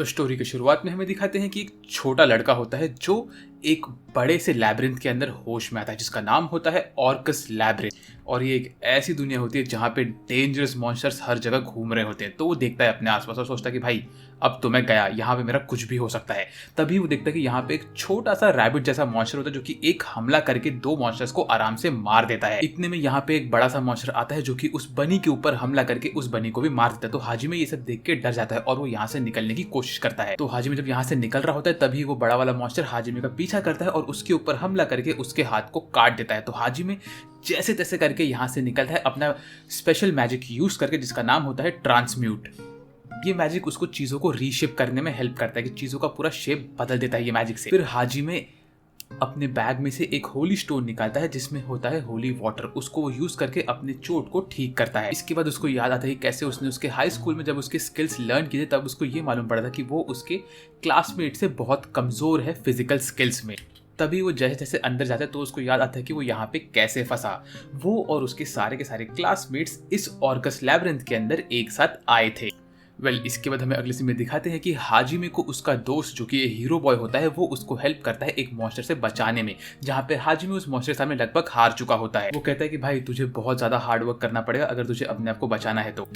तो स्टोरी की शुरुआत में हमें दिखाते हैं कि एक छोटा लड़का होता है जो एक बड़े से लैब्रिंथ के अंदर होश में आता है जिसका नाम होता है ऑर्कस लैब्रिंथ। और ये एक ऐसी दुनिया होती है जहाँ पे डेंजरस मॉन्स्टर्स हर जगह घूम रहे होते हैं। तो वो देखता है अपने आसपास और सोचता है कि भाई अब तो मैं गया, यहाँ पे मेरा कुछ भी हो सकता है। तभी वो देखता है कि यहाँ पे एक छोटा सा रैबिट जैसा मॉन्स्टर होता है जो कि एक हमला करके दो मॉन्स्टर्स को आराम से मार देता है। इतने में यहाँ पे एक बड़ा सा मॉन्स्टर आता है जो कि उस बनी के ऊपर हमला करके उस बनी को भी मार देता है। तो हाजिमे ये सब देख के डर जाता है और वो यहाँ से निकलने की कोशिश करता है। तो हाजिमे जब यहाँ से निकल रहा होता है तभी वो बड़ा वाला मॉन्स्टर हाजिमे का पीछा करता है और उसके ऊपर हमला करके उसके हाथ को काट देता है। तो हाजिमे जैसे तैसे करके यहाँ से निकलता है अपना स्पेशल मैजिक यूज करके जिसका नाम होता है ट्रांसम्यूट। ये मैजिक उसको चीजों को रीशेप करने में हेल्प करता है कि चीजों का पूरा शेप बदल देता है ये मैजिक से। फिर हाजिमे अपने बैग में से एक होली स्टोन निकालता है जिसमें होता है होली वाटर। उसको वो यूज करके अपने चोट को ठीक करता है। इसके बाद उसको याद आता है कि कैसे उसने उसके हाई स्कूल में जब उसके स्किल्स लर्न किए तब उसको ये मालूम पड़ा था कि वो उसके क्लासमेट से बहुत कमजोर है फिजिकल स्किल्स में। तभी वो जैसे जैसे अंदर जाता है तो उसको याद आता है कि वो यहाँ पे कैसे फंसा। वो और उसके सारे के सारे क्लासमेट्स इस ऑर्कस लैब्रिंथ के अंदर एक साथ आए थे। इसके बाद हमें अगले सीन में दिखाते हैं कि हाजिमे को उसका दोस्त जो कि हीरो बॉय होता है वो उसको हेल्प करता है एक मॉन्स्टर से बचाने में, जहाँ पे हाजिमे उस मॉन्स्टर के सामने लगभग हार चुका होता है। वो कहता है कि भाई तुझे बहुत ज्यादा हार्ड वर्क करना पड़ेगा अगर तुझे अपने आप को बचाना है। तो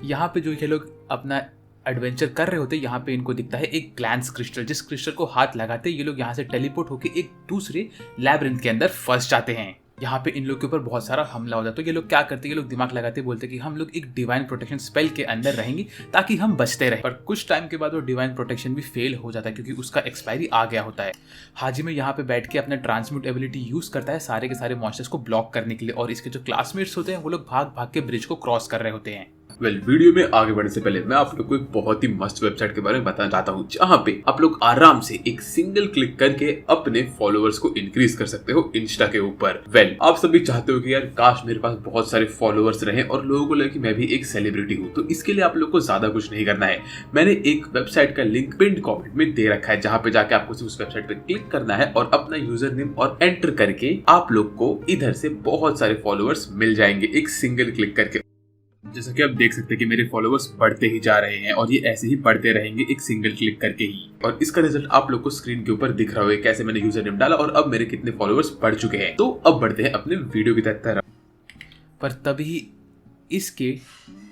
यहाँ पे जो ये लोग अपना एडवेंचर कर रहे होते हैं यहाँ पे इनको दिखता है एक ग्लैंस क्रिस्टल, जिस क्रिस्टल को हाथ लगाते ये लोग यहाँ से टेलीपोर्ट होकर एक दूसरे लैब्रिंथ के अंदर फंस जाते हैं। यहाँ पे इन लोग के ऊपर बहुत सारा हमला हो जाता है। तो ये लोग क्या करते हैं, ये लोग दिमाग लगाते बोलते हैं कि हम लोग एक डिवाइन प्रोटेक्शन स्पेल के अंदर रहेंगे ताकि हम बचते रहे। पर कुछ टाइम के बाद वो डिवाइन प्रोटेक्शन भी फेल हो जाता है क्योंकि उसका एक्सपायरी आ गया होता है। हाजिमे यहाँ पे बैठ के अपना ट्रांसम्यूट एबिलिटी यूज करता है सारे के सारे मॉन्स्टर्स को ब्लॉक करने के लिए और इसके जो क्लासमेट्स होते हैं वो लोग भाग भाग के ब्रिज को क्रॉस कर रहे होते हैं। वीडियो में आगे बढ़ने से पहले मैं आप लोग को एक बहुत ही मस्त वेबसाइट के बारे में बताना चाहता हूँ जहाँ पे आप लोग आराम से एक सिंगल क्लिक करके अपने फॉलोअर्स को इंक्रीज कर सकते हो इंस्टा के ऊपर। आप सभी चाहते हो कि यार काश मेरे पास बहुत सारे फॉलोअर्स रहे और लोगों को लगे कि मैं भी एक सेलिब्रिटी हूँ। तो इसके लिए आप लोग को ज्यादा कुछ नहीं करना है। मैंने एक वेबसाइट का लिंक पिन कमेंट में दे रखा है जहाँ पे जाके आपको उस वेबसाइट पे क्लिक करना है और अपना यूजर नेम और एंटर करके आप लोग को इधर से बहुत सारे फॉलोअर्स मिल जाएंगे एक सिंगल क्लिक करके। जैसा कि आप देख सकते हैं कि मेरे फॉलोअर्स बढ़ते ही जा रहे हैं और ये ऐसे ही बढ़ते रहेंगे एक सिंगल क्लिक करके ही। और इसका रिजल्ट आप लोग को स्क्रीन के ऊपर दिख रहा होगा कैसे मैंने यूजर नेम डाला और अब मेरे कितने फॉलोअर्स बढ़ चुके हैं। तो अब बढ़ते हैं अपने वीडियो की तरफ। पर तभी इसके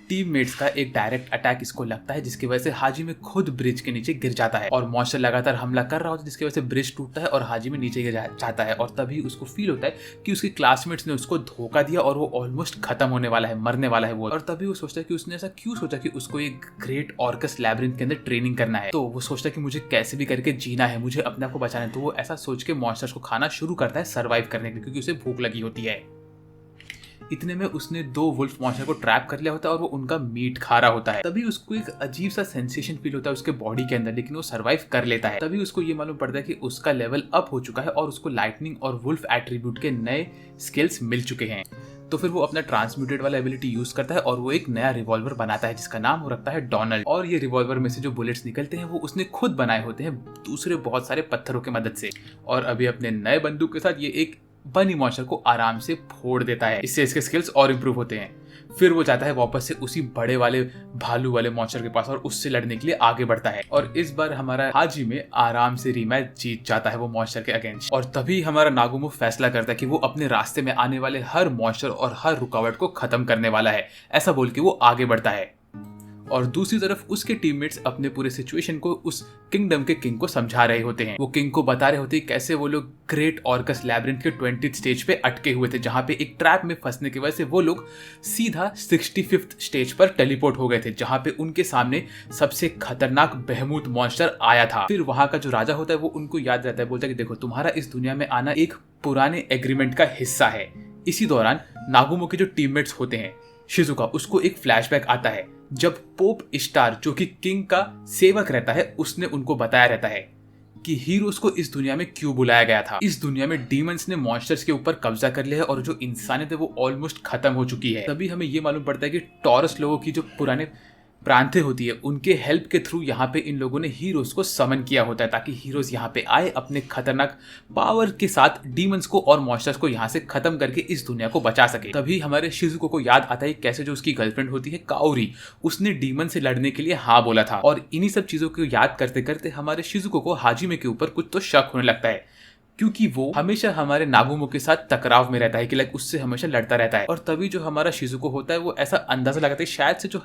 टीममेट्स का एक डायरेक्ट अटैक इसको लगता है जिसकी वजह से हाजिमे खुद ब्रिज के नीचे गिर जाता है और मॉन्स्टर लगातार हमला कर रहा होता है जिसकी वजह से ब्रिज टूटता है और हाजिमे नीचे गिर जाता है। और तभी उसको फील होता है कि उसके क्लासमेट्स ने उसको धोखा दिया और वो ऑलमोस्ट खत्म होने वाला है, मरने वाला है वो। और तभी वो सोचता है कि उसने ऐसा क्यों सोचा कि उसको एक ग्रेट ऑर्कस लैब्रिंथ के अंदर ट्रेनिंग करना है। तो वो सोचता है कि मुझे कैसे भी करके जीना है, मुझे अपने आप को बचाना है। तो वो ऐसा सोच के मॉन्स्टर्स को खाना शुरू करता है सर्वाइव करने के लिए क्योंकि उसे भूख लगी होती है। इतने में उसने दो वुल्फ मॉन्स्टर को ट्रैप कर लिया होता है और वो उनका मीट खा रहा होता है। तभी उसको एक अजीब सा सेंसेशन फील होता है उसके बॉडी के अंदर, लेकिन वो सर्वाइव कर लेता है। तभी उसको ये मालूम पड़ता है कि उसका लेवल अप हो चुका है और उसको लाइटनिंग और वुल्फ एट्रीब्यूट के नए स्किल्स मिल चुके हैं। तो फिर वो अपना ट्रांसम्यूटेड वाला एबिलिटी यूज करता है और वो एक नया रिवॉल्वर बनाता है जिसका नाम वो रखता है डोनाल्ड। और ये रिवॉल्वर में से जो बुलेट्स निकलते हैं वो उसने खुद बनाए होते हैं दूसरे बहुत सारे पत्थरों की मदद से। और अभी अपने नए बंदूक के साथ ये एक बनी मॉन्स्टर को आराम से फोड़ देता है। इससे इसके स्किल्स और इम्प्रूव होते हैं। फिर वो जाता है वापस से उसी बड़े वाले भालू वाले मॉन्स्टर के पास और उससे लड़ने के लिए आगे बढ़ता है। और इस बार हमारा हाजिमे आराम से रीमैच जीत जाता है वो मॉन्स्टर के अगेंस्ट। और तभी हमारा नागुमो फैसला करता है कि वो अपने रास्ते में आने वाले हर मॉन्स्टर और हर रुकावट को खत्म करने वाला है। ऐसा बोल के वो आगे बढ़ता है और दूसरी तरफ उसके टीममेट्स अपने पूरे सिचुएशन को उस किंगडम के किंग को समझा रहे होते हैं। वो किंग को बता रहे होते हैं कैसे वो लोग ग्रेट ऑर्कस लैब्रिंथ के 20th स्टेज पे अटके हुए थे जहां पे एक ट्रैप में फंसने की वजह से वो लोग सीधा 65th स्टेज पर टेलीपोर्ट हो गए थे जहां पे उनके सामने सबसे खतरनाक बहमूत मॉन्स्टर आया था। फिर वहां का जो राजा होता है वो उनको याद रहता है, बोलता है कि देखो तुम्हारा इस दुनिया में आना एक पुराने एग्रीमेंट का हिस्सा है। इसी दौरान नागुमो के जो टीममेट्स होते हैं शिजुका, उसको एक फ्लैशबैक आता है जब पोप स्टार जो कि किंग का सेवक रहता है उसने उनको बताया रहता है कि हीरोज को इस दुनिया में क्यों बुलाया गया था। इस दुनिया में डीमंस ने मॉन्स्टर्स के ऊपर कब्जा कर लिया है और जो इंसानियत है वो ऑलमोस्ट खत्म हो चुकी है। तभी हमें ये मालूम पड़ता है कि टॉरस लोगों की जो पुराने प्रांते होती है उनके हेल्प के थ्रू यहाँ पे इन लोगों ने हीरोज को समन किया होता है ताकि हीरोज यहाँ पे आए अपने खतरनाक पावर के साथ डीमंस को और मॉन्स्टर्स को यहाँ से खत्म करके इस दुनिया को बचा सके। तभी हमारे शिजुको को याद आता है कैसे जो उसकी गर्लफ्रेंड होती है काओरी, उसने डीमन से लड़ने के लिए हाँ बोला था। और इन्हीं सब चीजों को याद करते करते हमारे शिजुको को हाजिमे के ऊपर कुछ तो शक होने लगता है, क्योंकि वो हमेशा हमारे नागुमो के साथ टकराव में रहता है कि उससे हमेशा लड़ता रहता है। और तभी जो हमारा शिजुको होता है वो ऐसा अंदाजा लगाता है शायद से जो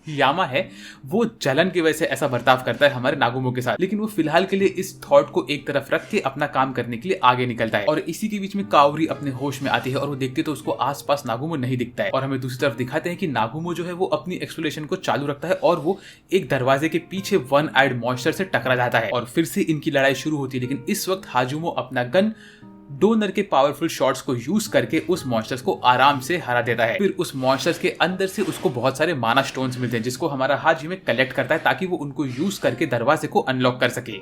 यामा है वो जलन की वजह से ऐसा बर्ताव करता है हमारे नागुमो के साथ। लेकिन वो फिलहाल के लिए इस थॉट को एक तरफ रख के अपना काम करने के लिए आगे निकलता है। और इसी के बीच में काओरी अपने होश में आती है और वो देखती है तो उसको आसपास नागुमो नहीं दिखता है। और हमें दूसरी तरफ दिखाते हैं कि नागुमो जो है वो अपनी एक्सप्लोरेशन को चालू रखता है और वो एक दरवाजे के पीछे वन आइड मॉन्स्टर से टकरा जाता है और फिर से इनकी लड़ाई शुरू होती है। लेकिन इस वक्त हाजुमो अपना गन डोनर के पावरफुल शॉट्स को यूज करके उस मॉन्स्टर्स को आराम से हरा देता है। फिर उस मॉन्स्टर्स के अंदर से उसको बहुत सारे माना स्टोन्स मिलते हैं जिसको हमारा हाजिमे कलेक्ट करता है ताकि वो उनको यूज करके दरवाजे को अनलॉक कर सके।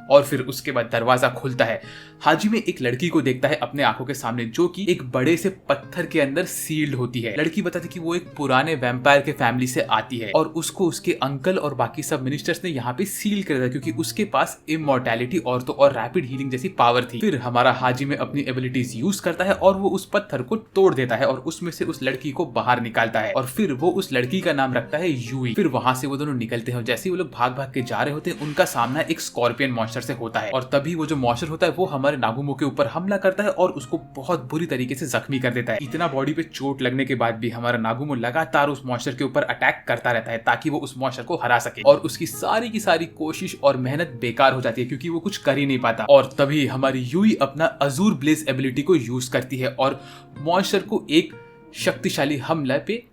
और फिर उसके बाद दरवाजा खुलता है। हाजिमे एक लड़की को देखता है अपने आंखों के सामने जो कि एक बड़े से पत्थर के अंदर सील्ड होती है। लड़की बताती है कि वो एक पुराने वैम्पायर के फैमिली से आती है और उसको उसके अंकल और बाकी सब मिनिस्टर्स ने यहाँ पे सील कर दिया क्योंकि उसके पास इमॉर्टैलिटी और तो और रैपिड हीलिंग जैसी पावर थी। फिर हमारा हाजिमे अपनी एबिलिटीज यूज करता है और वो उस पत्थर को तोड़ देता है और उसमें से उस लड़की को बाहर निकालता है और फिर वो उस लड़की का नाम रखता है यूई। फिर वहां से वो दोनों निकलते हैं। जैसे ही वो लोग भाग भाग के जा रहे होते हैं उनका सामना एक स्कॉर्पियन मॉन्स्टर से होता है और तभी वो जो मॉन्स्टर होता है वो हमारे नागुमो के ऊपर हमला करता है और उसको बहुत बुरी तरीके से जख्मी कर देता है। इतना बॉडी पे चोट लगने के बाद भी हमारा नागुमो लगातार उस मॉन्स्टर के ऊपर अटैक करता रहता है ताकि वो उस मॉन्स्टर को हरा सके और उसकी सारी की सारी कोशिश और मेहनत बेकार हो जाती है क्योंकि वो कुछ कर ही नहीं पाता। और तभी हमारी यूई अपना अजूर ब्लेज एबिलिटी को यूज करती है और मॉन्स्टर को एक शक्तिशाली हमले पे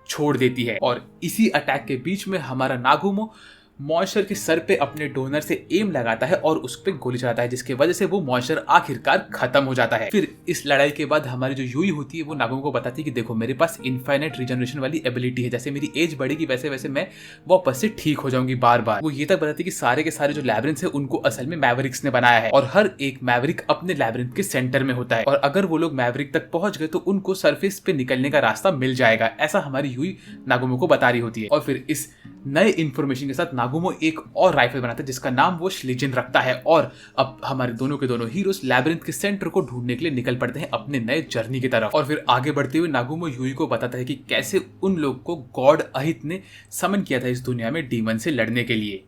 छोड़ देती है। और इसी अटैक के बीच में हमारा नागुमो मॉन्स्टर के सर पे अपने डोनर से एम लगाता है और उस पे गोली चलाता है जिसकी वजह से वो मॉन्स्टर आखिरकार खत्म हो जाता है। फिर इस लड़ाई के बाद हमारी जो यूई होती है वो नागुमो को बताती है कि देखो मेरे पास इनफाइनाइट रिजनरेशन वाली एबिलिटी है, जैसे मेरी एज बढ़ेगी वैसे वैसे मैं वापस से ठीक हो जाऊंगी बार बार। वो ये तक बताती है कि सारे के सारे जो लैब्रिन्थ है उनको असल में मैवरिक्स ने बनाया है और हर एक मैवरिक अपने लैब्रिन्थ के सेंटर में होता है और अगर वो लोग मैवरिक तक पहुंच गए तो उनको सरफेस पे निकलने का रास्ता मिल जाएगा, ऐसा हमारी यूई नागुमो को बता रही होती है। और फिर इस नए इन्फॉर्मेशन के साथ नागुमो एक और राइफल बनाता है जिसका नाम वो श्लिजिन रखता है और अब हमारे दोनों के दोनों हीरोज लैबिरिंथ के सेंटर को ढूंढने के लिए निकल पड़ते हैं अपने नए जर्नी की तरफ। और फिर आगे बढ़ते हुए नागुमो यूई को बताता है कि कैसे उन लोग को गॉड अहित ने समन किया था इस दुनिया में डीमन से लड़ने के लिए।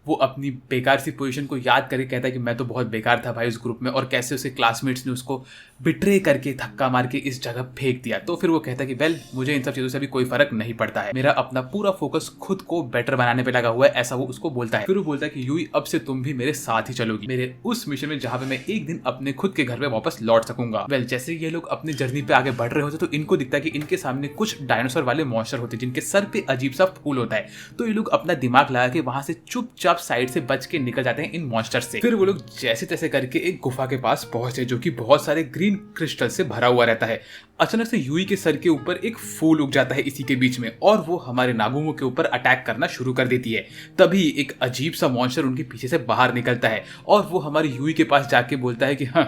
वो अपनी बेकार सी पोजीशन को याद करके कहता है कि मैं तो बहुत बेकार था भाई उस ग्रुप में और कैसे उसे क्लासमेट्स ने उसको बिट्रे करके धक्का मार के इस जगह फेंक दिया। तो फिर वो कहता है कि वेल मुझे इन सब चीजों से भी कोई फर्क नहीं पड़ता है, मेरा अपना पूरा फोकस खुद को बेटर बनाने पे लगा हुआ है, ऐसा वो उसको बोलता है। फिर वो बोलता है कि यूई अब से तुम भी मेरे साथ ही चलोगी मेरे उस मिशन में जहां पे मैं एक दिन अपने खुद के घर पे वापस लौट सकूंगा। वेल जैसे ये लोग अपनी जर्नी पे आगे बढ़ रहे होते तो इनको दिखता है कि इनके सामने कुछ डायनासोर वाले मॉन्स्टर होते जिनके सर पे अजीब सा फूल होता है। तो ये लोग अपना दिमाग लगा के वहां से चुपचाप साइड से बच के निकल जाते हैं इन मॉन्स्टर से। फिर वो लोग जैसे तैसे करके एक गुफा के पास पहुंचे जो कि बहुत सारे ग्रीन क्रिस्टल से भरा हुआ रहता है। अचानक से यूई के सर के ऊपर एक फूल उग जाता है इसी के बीच में और वो हमारे नागुमो के ऊपर अटैक करना शुरू कर देती है। तभी एक अजीब सा मॉन्स्टर उनके पीछे से बाहर निकलता है और वो हमारी यूई के पास जाके बोलता है कि हाँ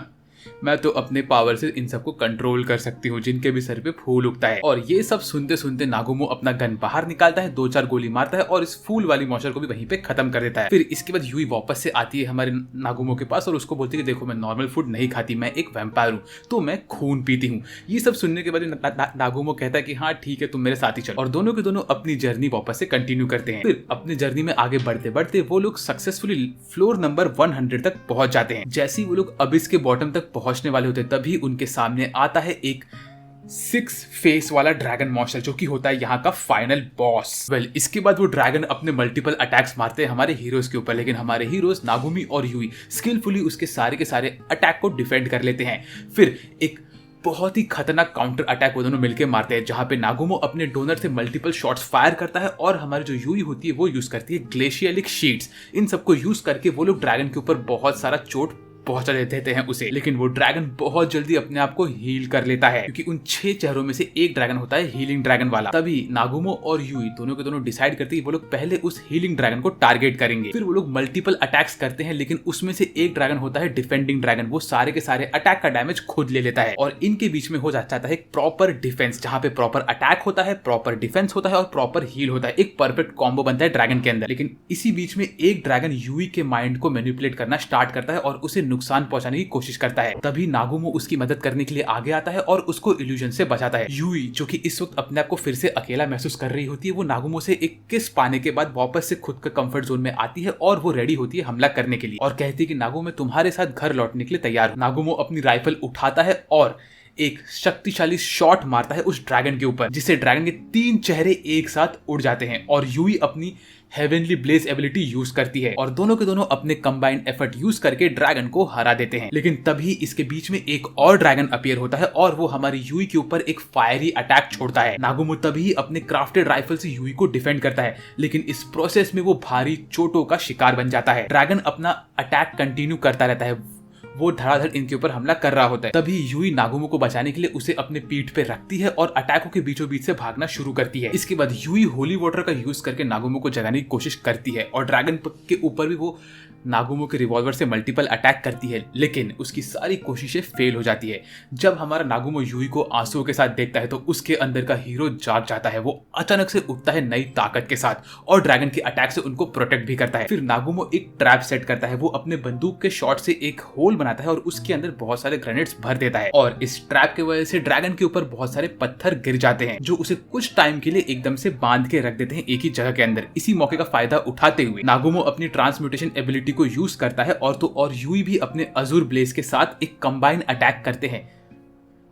मैं तो अपने पावर से इन सबको कंट्रोल कर सकती हूँ जिनके भी सर पे फूल उगता है। और ये सब सुनते सुनते नागुमो अपना गन बाहर निकालता है, 2-4 गोली मारता है और इस फूल वाली मॉन्स्टर को भी वहीं पे खत्म कर देता है। फिर इसके बाद यूई वापस से आती है हमारे नागुमो के पास और उसको बोलती है कि देखो मैं नॉर्मल फूड नहीं खाती, मैं एक वैम्पायर हूँ तो मैं खून पीती हूँ। ये सब सुनने के बाद नागुमो कहता है कि हाँ ठीक है तुम मेरे साथ ही चलो। और दोनों के दोनों अपनी जर्नी वापस से कंटिन्यू करते हैं। फिर अपनी जर्नी में आगे बढ़ते बढ़ते वो लोग सक्सेसफुली फ्लोर नंबर 100 तक पहुंच जाते हैं। जैसे ही वो लोग अबिस के बॉटम तक पहुंचने वाले होते तभी उनके सामने आता है एक 6 फेस वाला ड्रैगन मॉन्स्टर जो कि होता है यहाँ का फाइनल बॉस। वेल इसके बाद वो ड्रैगन अपने मल्टीपल अटैक्स मारते हैं हमारे हीरोज के ऊपर, लेकिन हमारे हीरोज नागुमी और यूई स्किलफुली उसके सारे के सारे अटैक को डिफेंड कर लेते हैं। फिर एक बहुत ही खतरनाक काउंटर अटैक वो दोनों मिलकर मारते हैं जहां पे नागुमो अपने डोनर से मल्टीपल शॉट्स फायर करता है और हमारी जो यूई होती है वो यूज करती है ग्लेशियलिक शीट्स। इन सबको यूज करके वो लोग ड्रैगन के ऊपर बहुत सारा चोट पहुंचा देते हैं उसे। लेकिन वो ड्रैगन बहुत जल्दी अपने आप को हील कर लेता है, क्योंकि उन 6 चेहरों में से एक ड्रैगन होता है हीलिंग ड्रैगन वाला। तभी नागुमो और यूई दोनों के दोनों डिसाइड करते हैं वो लोग पहले उस हीलिंग ड्रैगन को टारगेट करेंगे। फिर वो लोग मल्टीपल अटैक्स करते हैं, लेकिन उसमें से एक ड्रैगन होता है डिफेंडिंग ड्रैगन। वो सारे के सारे अटैक का डैमेज खुद ले लेता है और इनके बीच में हो जाता है एक प्रॉपर डिफेंस, जहां पे प्रॉपर अटैक होता है, प्रॉपर डिफेंस होता है और प्रॉपर हील होता है। एक परफेक्ट कॉम्बो बनता है ड्रैगन के अंदर। लेकिन इसी बीच में एक ड्रैगन यूई के माइंड को मैनिपुलेट करना स्टार्ट करता है और उसे नुकसान पहुंचाने की कोशिश करता है। तभी नागुमो उसकी मदद करने के लिए आगे आता है और उसको इल्यूजन से बचाता है। यूई जो कि इस वक्त अपने आप को फिर से अकेला महसूस कर रही होती है, वो नागुमो से एक किस पाने के बाद वापस से खुद का कंफर्ट जोन में आती है और वो रेडी होती है हमला करने के लिए और कहती है कि नागुमो मैं तुम्हारे साथ घर लौटने के लिए तैयार हूं। नागुमो अपनी राइफल उठाता है और एक शक्तिशाली शॉट मारता है उस ड्रैगन के ऊपर, जिससे ड्रैगन के 3 चेहरे एक साथ उड़ जाते हैं और यूई अपनी हेवनली ब्लेज एबिलिटी यूज करती है और दोनों के दोनों अपने कंबाइंड एफर्ट यूज करके ड्रैगन को हरा देते हैं। लेकिन तभी इसके बीच में एक और ड्रैगन अपीयर होता है और वो हमारी यूई के ऊपर एक फायरी अटैक छोड़ता है। नागुमो तभी अपने क्राफ्टेड राइफल से यूई को डिफेंड करता है, लेकिन इस प्रोसेस में वो भारी चोटों का शिकार बन जाता है। ड्रैगन अपना अटैक कंटिन्यू करता रहता है, वो धड़ाधड़ इनके ऊपर हमला कर रहा होता है। तभी यूई नागुमो को बचाने के लिए उसे अपने पीठ पे रखती है और अटैकों के बीचों बीच से भागना शुरू करती है। इसके बाद यूई होली वाटर का यूज करके नागुमो को जगाने की कोशिश करती है और ड्रैगन के ऊपर भी वो नागुमो के रिवॉल्वर से मल्टीपल अटैक करती है, लेकिन उसकी सारी कोशिशें फेल हो जाती है। जब हमारा नागुमो यूई को आंसुओं के साथ देखता है तो उसके अंदर का हीरो जाग जाता है। वो अचानक से उठता है नई ताकत के साथ और ड्रैगन के अटैक से उनको प्रोटेक्ट भी करता है। फिर नागुमो एक ट्रैप सेट करता है। वो अपने बंदूक के शॉट से एक होल बनाता है और उसके अंदर बहुत सारे ग्रेनेड्स भर देता है और इस ट्रैप की वजह से ड्रैगन के ऊपर बहुत सारे पत्थर गिर जाते हैं, जो उसे कुछ टाइम के लिए एकदम से बांध के रख देते हैं एक ही जगह के अंदर। इसी मौके का फायदा उठाते हुए नागुमो अपनी ट्रांसम्यूटेशन एबिलिटी को यूज करता है और यूई भी अपने अजूर ब्लेज के साथ एक कंबाइन अटैक करते हैं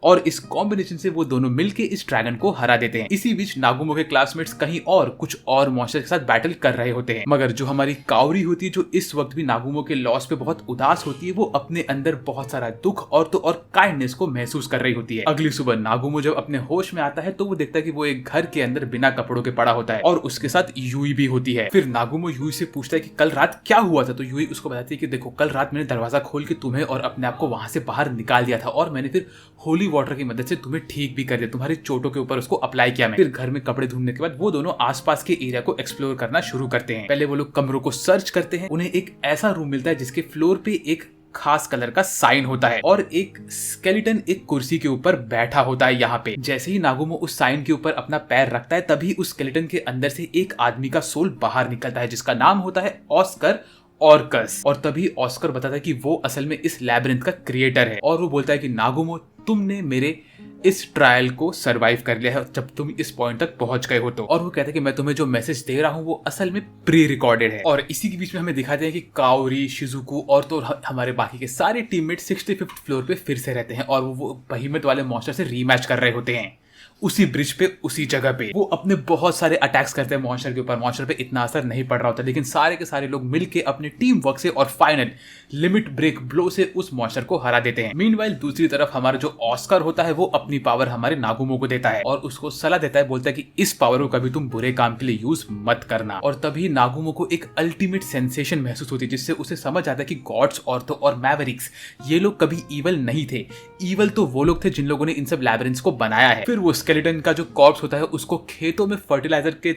और इस कॉम्बिनेशन से वो दोनों मिलके इस ड्रैगन को हरा देते हैं। इसी बीच नागुमो के क्लासमेट्स कहीं और कुछ और मॉन्स्टर के साथ बैटल कर रहे होते हैं, मगर जो हमारी काउरी होती है, जो इस वक्त भी नागुमो के लॉस पे बहुत उदास होती है, वो अपने अंदर बहुत सारा दुख और तो और काइंडनेस को महसूस कर रही होती है। अगली सुबह नागुमो जब अपने होश में आता है तो वो देखता है कि वो एक घर के अंदर बिना कपड़ों के पड़ा होता है और उसके साथ यूई भी होती है। फिर नागुमो यूई से पूछता है कि कल रात क्या हुआ था, तो यूई उसको बताती है कि देखो कल रात मैंने दरवाजा खोल के तुम्हें और अपने आप को वहां से बाहर निकाल दिया था और मैंने फिर होली वाटर की मदद से तुम्हें ठीक भी कर दिया, तुम्हारी चोटों के ऊपर उसको अप्लाई किया मैं। फिर घर में कपड़े धुलने के बाद वो दोनों आसपास के एरिया को एक्सप्लोर करना शुरू करते हैं। पहले वो लोग कमरों को सर्च करते हैं। उन्हें एक ऐसा रूम मिलता है जिसके फ्लोर पे एक खास कलर का साइन होता है और एक स्केलेटन एक कुर्सी के ऊपर बैठा होता है। यहाँ पे जैसे ही नागुमो उस साइन के ऊपर अपना पैर रखता है तभी उस स्केलेटन के अंदर से एक आदमी का सोल बाहर निकलता है, जिसका नाम होता है ऑस्कर ऑर्कस। और तभी ऑस्कर बताता है कि वो असल में इस लैबिरिंथ का क्रिएटर है और वो बोलता है कि नागुमो तुमने मेरे इस ट्रायल को सरवाइव कर लिया है जब तुम इस पॉइंट तक पहुंच गए हो तो। और वो कहते हैं कि मैं तुम्हें जो मैसेज दे रहा हूँ वो असल में प्री रिकॉर्डेड है। और इसी के बीच में हमें दिखाते हैं कि काओरी, शिजुको और तो हमारे बाकी के सारे टीममेट 65th फ्लोर पे फिर से रहते हैं और वो बहीमत वाले मॉन्स्टर से रीमैच कर रहे होते हैं उसी ब्रिज पे, उसी जगह पे। वो अपने बहुत सारे अटैक्स करते हैं मॉन्स्टर के ऊपर। मॉन्स्टर पे इतना असर नहीं पड़ रहा होता, लेकिन सारे के सारे लोग मिलके अपने टीम वर्क से और फाइनल लिमिट ब्रेक ब्लो से उस मॉन्स्टर को हरा देते हैं। मीनवाइल दूसरी तरफ हमारा जो ऑस्कर होता है वो अपनी पावर हमारे नागुमो को देता है और उसको सलाह देता है, बोलता है कि इस पावर को कभी तुम बुरे काम के लिए यूज मत करना। और तभी नागुमो को एक अल्टीमेट सेंसेशन महसूस होती है, जिससे उसे समझ आता है कि गॉड्स और मैवरिक्स ये लोग कभी ईवल नहीं थे। ईवल तो वो लोग थे जिन लोगों ने इन सब लैबिरिंथ्स को बनाया है। फिर वो स्केलेटन का जो कॉर्प्स होता है उसको खेतों में फर्टिलाइजर के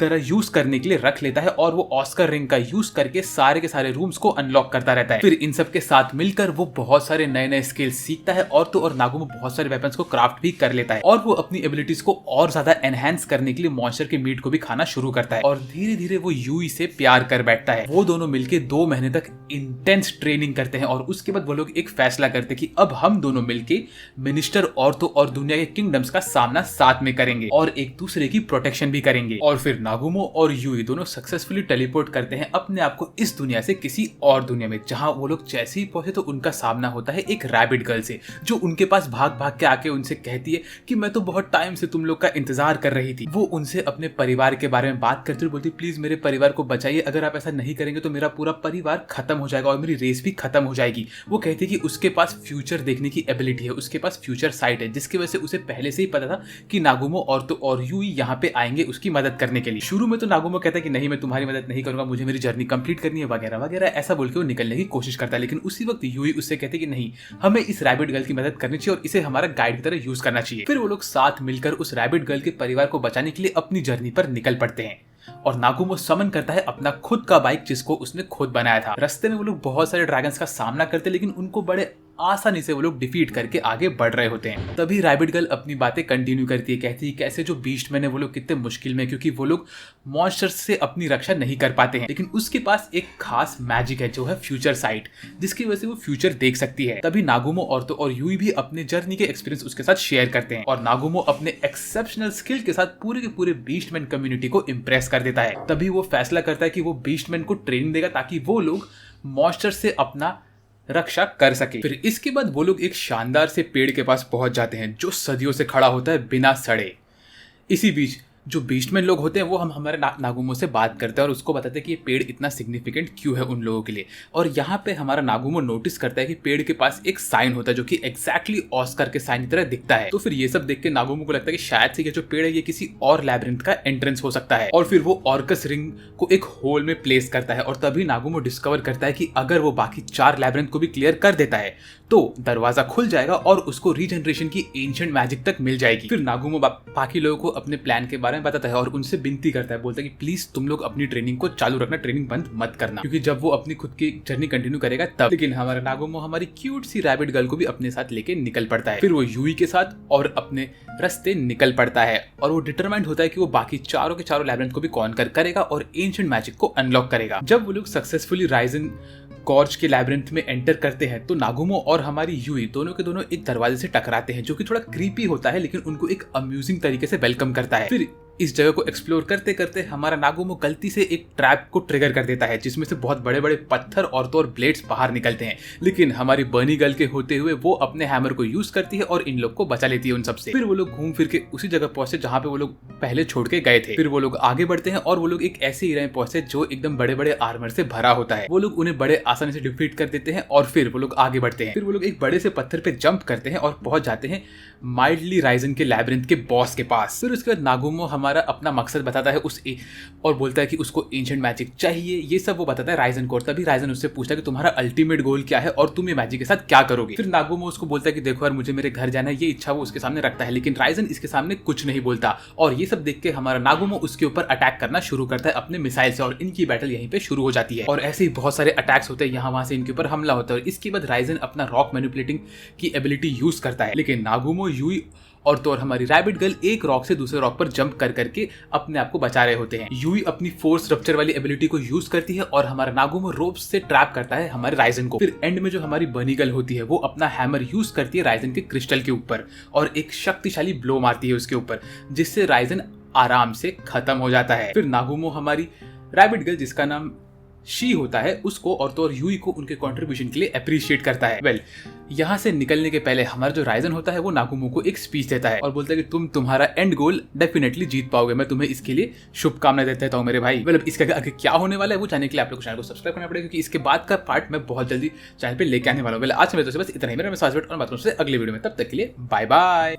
तरह यूज करने के लिए रख लेता है और वो ऑस्कर रिंग का यूज करके सारे के सारे रूम्स को अनलॉक करता रहता है। फिर इन सब के साथ मिलकर वो बहुत सारे नए नए स्किल्स सीखता है और तो और नागुमो बहुत सारे वेपन्स को क्राफ्ट भी कर लेता है और वो अपनी एबिलिटीज को और ज्यादा एनहांस करने के लिए मॉन्स्टर के मीट को भी खाना शुरू करता है और धीरे धीरे वो यूई से प्यार कर बैठता है। वो दोनों मिलके 2 महीने तक इंटेंस ट्रेनिंग करते हैं और उसके बाद वो लोग एक फैसला करते हैं कि अब हम दोनों मिलके मिनिस्टर और तो और दुनिया के किंगडम्स का सामना साथ में करेंगे और एक दूसरे की प्रोटेक्शन भी करेंगे। और फिर नागुमो और यूई दोनों सक्सेसफुली टेलीपोर्ट करते हैं अपने आप को इस दुनिया से किसी और दुनिया में, जहां वो लोग जैसे ही पहुंचे तो उनका सामना होता है एक रैबिट गर्ल से, जो उनके पास भाग भाग के आके उनसे कहती है कि मैं तो बहुत टाइम से तुम लोग का इंतजार कर रही थी। वो उनसे अपने परिवार के बारे में बात करती हुई बोलती, प्लीज मेरे परिवार को बचाइए, अगर आप ऐसा नहीं करेंगे तो मेरा पूरा परिवार खत्म हो जाएगा और मेरी रेस भी खत्म हो जाएगी। वो कहती है कि उसके पास फ्यूचर देखने की एबिलिटी है, उसके पास फ्यूचर साइट है, जिसकी वजह से उसे पहले से ही पता था कि नागुमो और यूई यहाँ पे आएंगे उसकी मदद करने के लिए। लिए। शुरू में तो नागुमो कहता है कि नहीं, मैं तुम्हारी मदद नहीं करूंगा, मुझे मेरी जर्नी कंप्लीट करनी है वगैरह वगैरह, ऐसा बोल के वो निकलने की कोशिश करता है। लेकिन उसी वक्त यूई उससे कहते कि नहीं, हमें इस रैबिट गर्ल की मदद करनी चाहिए और इसे हमारा गाइड की तरह यूज करना चाहिए। फिर वो लोग साथ मिलकर उस रैबिट गर्ल के परिवार को बचाने के लिए अपनी जर्नी पर निकल पड़ते हैं और नागुमो समन करता है अपना खुद का बाइक जिसको उसने खुद बनाया था। रास्ते में वो लोग बहुत सारे ड्रैगन्स का सामना करते हैं, लेकिन उनको बड़े आसानी से वो लोग डिफीट करके आगे बढ़ रहे होते हैं। तभी रैबिट गर्ल अपनी बातें कंटिन्यू करती है, कहती है कैसे जो बीस्टमैन है वो लोग कितने मुश्किल में, क्योंकि वो लोग मॉन्स्टर्स से अपनी रक्षा नहीं कर पाते हैं, लेकिन उसके पास एक खास मैजिक है जो है फ्यूचर साइट, जिसकी वजह से वो फ्यूचर देख सकती है। तभी नागुमो और यूई भी अपने जर्नी के एक्सपीरियंस उसके साथ शेयर करते हैं और नागुमो अपने एक्सेप्शनल स्किल के साथ पूरे के पूरे बीस्टमैन कम्युनिटी को इंप्रेस कर देता है। तभी वो फैसला करता है कि वो बीस्टमैन को ट्रेनिंग देगा ताकि वो लोग मॉन्स्टर से अपना रक्षा कर सके। फिर इसके बाद वो लोग एक शानदार से पेड़ के पास पहुंच जाते हैं जो सदियों से खड़ा होता है बिना सड़े। इसी बीच जो बीस्टमैन लोग होते हैं वो हम हमारे नागुमो से बात करते हैं और उसको बताते हैं कि ये पेड़ इतना सिग्निफिकेंट क्यों है उन लोगों के लिए। और यहाँ पे हमारा नागुमो नोटिस करता है कि पेड़ के पास एक साइन होता है जो कि एग्जैक्टली ऑस्कर के साइन की तरह दिखता है। तो फिर ये सब देख के नागुमो को लगता है कि शायद से ये जो पेड़ है ये किसी और लैबिरिंथ का एंट्रेंस हो सकता है। और फिर वो ऑर्कस रिंग को एक होल में प्लेस करता है और तभी नागुमो डिस्कवर करता है कि अगर वो बाकी 4 लैबिरिंथ को भी क्लियर कर देता है तो दरवाजा खुल जाएगा और उसको रीजनरेशन की एंशिएंट मैजिक तक मिल जाएगी। फिर नागुमो बाकी लोगों को अपने प्लान के बारे में बताता है और उनसे विनती करता है, बोलता है कि प्लीज तुम लोग अपनी ट्रेनिंग को चालू रखना, ट्रेनिंग बंद मत करना, क्योंकि जब वो अपनी खुद की जर्नी कंटिन्यू करेगा तब। लेकिन हमारा नागुमो हमारी क्यूट सी रैबिट गर्ल को भी अपने साथ लेके निकल पड़ता है। फिर वो यूई के साथ और अपने रास्ते निकल पड़ता है और वो डिटरमाइंड होता है कि वो बाकी चारों के चारों लैबिरिंथ को भी कॉन्कर करेगा और एंशिएंट मैजिक को अनलॉक करेगा। जब वो लोग सक्सेसफुली राइजन गॉर्ज के लैबिरिंथ में एंटर करते हैं तो नागुमो और हमारी यूई दोनों के दोनों एक दरवाजे से टकराते हैं जो कि थोड़ा क्रीपी होता है, लेकिन उनको एक अम्यूजिंग तरीके से वेलकम करता है। फिर इस जगह को एक्सप्लोर करते करते हमारा नागुमो गलती से एक ट्रैप को ट्रिगर कर देता है जिसमें से बहुत बड़े बड़े पत्थर और तो और ब्लेड्स बाहर निकलते हैं, लेकिन हमारी बर्नी गर्ल के होते हुए वो अपने हैमर को यूज करती है और इन लोग को बचा लेती है उन सबसे। फिर वो लोग घूम फिर के उसी जगह पहुंचते जहां पे वो लोग पहले छोड़ के गए थे। फिर वो लोग आगे बढ़ते हैं और वो लोग एक ऐसे एरिया में पहुंचते जो एकदम बड़े बड़े आर्मर से भरा होता है। वो लोग उन्हें बड़े आसानी से डिफीट कर देते हैं और फिर वो लोग आगे बढ़ते हैं। फिर वो लोग एक बड़े से पत्थर पे जंप करते हैं और पहुंच जाते हैं माइल्डली राइजन के लैबिरिंथ के बॉस के पास। फिर उसके बाद नागुमो हमारा अपना मकसद बताता है और बोलता है कि उसको एंशिएंट मैजिक चाहिए, ये सब वो बताता है राइजन को। तभी राइजन उससे पूछता है कि तुम्हारा अल्टीमेट गोल क्या है और तुम ये मैजिक के साथ क्या करोगे। फिर नागुमो उसको बोलता है कि देखो यार, मुझे मेरे घर जाना है, ये इच्छा वो उसके सामने रखता है, लेकिन राइजन इसके सामने कुछ नहीं बोलता। और ये सब देख के हमारा नागुमो उसके ऊपर अटैक करना शुरू करता है अपने मिसाइल से और इनकी बैटल यहीं पे शुरू हो जाती है। और ऐसे ही बहुत सारे अटैक्स होते हैं, यहाँ वहां से इनके ऊपर हमला होता है। और इसके बाद राइजन अपना रॉक मैनिपुलेटिंग की एबिलिटी यूज करता है, लेकिन नागुमो, यूई और तो और हमारी रैबिट गर्ल एक रॉक से दूसरे रॉक पर जंप कर करके अपने आप को बचा रहे होते हैं। यूई अपनी फोर्स रप्चर वाली एबिलिटी को यूज करती है और हमारा नागुमो रोप से ट्रैप करता है हमारे राइजन को। फिर एंड में जो हमारी बर्नी गर्ल होती है वो अपना हैमर यूज करती है राइजन के क्रिस्टल के ऊपर और एक शक्तिशाली ब्लो मारती है उसके ऊपर, जिससे राइजन आराम से खत्म हो जाता है। फिर नागुमो हमारी रैबिट गर्ल, जिसका नाम शी होता है, उसको और तो और यूई को उनके कंट्रीब्यूशन के लिए अप्रिशिएट करता है। यहाँ से निकलने के पहले हमारा जो राइजन होता है वो नागुमो को एक स्पीच देता है और बोलता है कि तुम्हारा एंड गोल डेफिनेटली जीत पाओगे, मैं तुम्हें इसके लिए शुभकामनाएं देता हूँ मेरे भाई। इसके आगे क्या होने वाला है वो जानने के लिए आप लोग चैनल को सब्सक्राइब करना पड़ेगा, क्योंकि इसके बाद का पार्ट मैं बहुत जल्दी चैनल पे लेके आने वाला हूँ। आज मेरे दोस्तों बस इतना ही। मेरा मैं और बात करूँ अगले वीडियो में, तब तक के लिए बाय बाय।